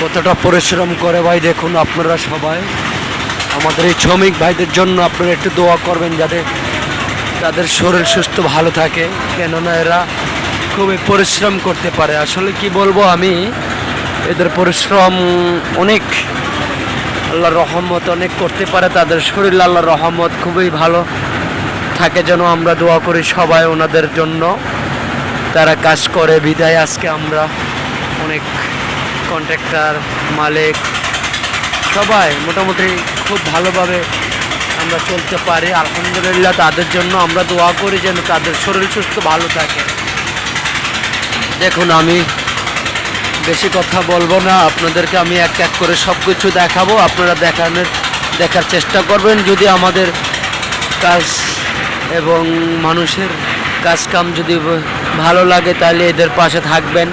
কতটা পরিশ্রম করে ভাই দেখুন আপনারা সবাই। আমাদের এই শ্রমিক ভাইদের জন্য আপনারা একটু দোয়া করবেন যাতে তাদের শরীর সুস্থ ভালো থাকে, কেননা এরা খুবই পরিশ্রম করতে পারে। আসলে কি বলবো আমি, এদের পরিশ্রম অনেক, আল্লাহর রহমত অনেক করতে পারে তাদের শরীর, আল্লাহর রহমত খুবই ভালো থাকে যেন আমরা দোয়া করি সবাই ওনাদের জন্য। তারা কাজ করে বিদায় আজকে আমরা অনেক কন্ট্রাক্টর মালিক সবাই মোটামুটি খুব ভালোভাবে আমরা চলতে পারি আলহামদুলিল্লাহ। তাদের জন্য আমরা দোয়া করি যেন তাদের শরীর সুস্থ ভালো থাকে। দেখুন আমি বেশি কথা বলবো না, আপনাদেরকে আমি এক এক করে সব কিছু দেখাবো, আপনারা দেখার চেষ্টা করবেন। যদি আমাদের কাজ এবং মানুষের কাজকাম যদি ভালো লাগে তাহলে এদের পাশে থাকবেন,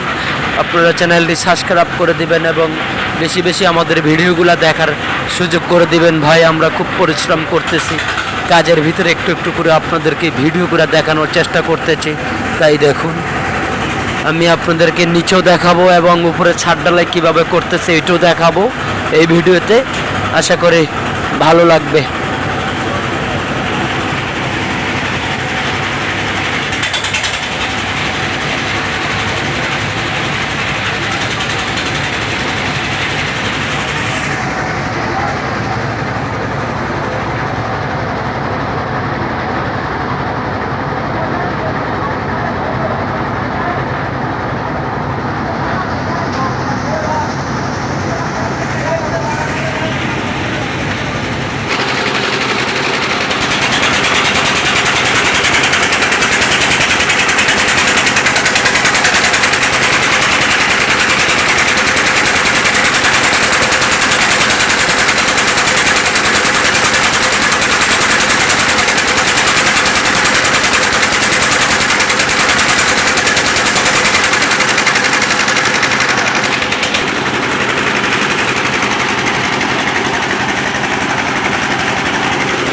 আপনারা চ্যানেলটি সাবস্ক্রাইব করে দিবেন এবং বেশি বেশি আমাদের ভিডিওগুলো দেখার সুযোগ করে দিবেন। ভাই আমরা খুব পরিশ্রম করতেছি, কাজের ভিতরে একটু একটু করে আপনাদেরকে ভিডিওগুলো দেখানোর চেষ্টা করতেছি। তাই দেখুন আমি আপনাদেরকে নিচেও দেখাবো এবং উপরে ছাদ ঢালাই কীভাবে করতেছে এটাও দেখাবো এই ভিডিওতে, আশা করি ভালো লাগবে।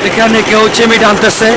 এখানে কেউ চিমিট আনতেছে।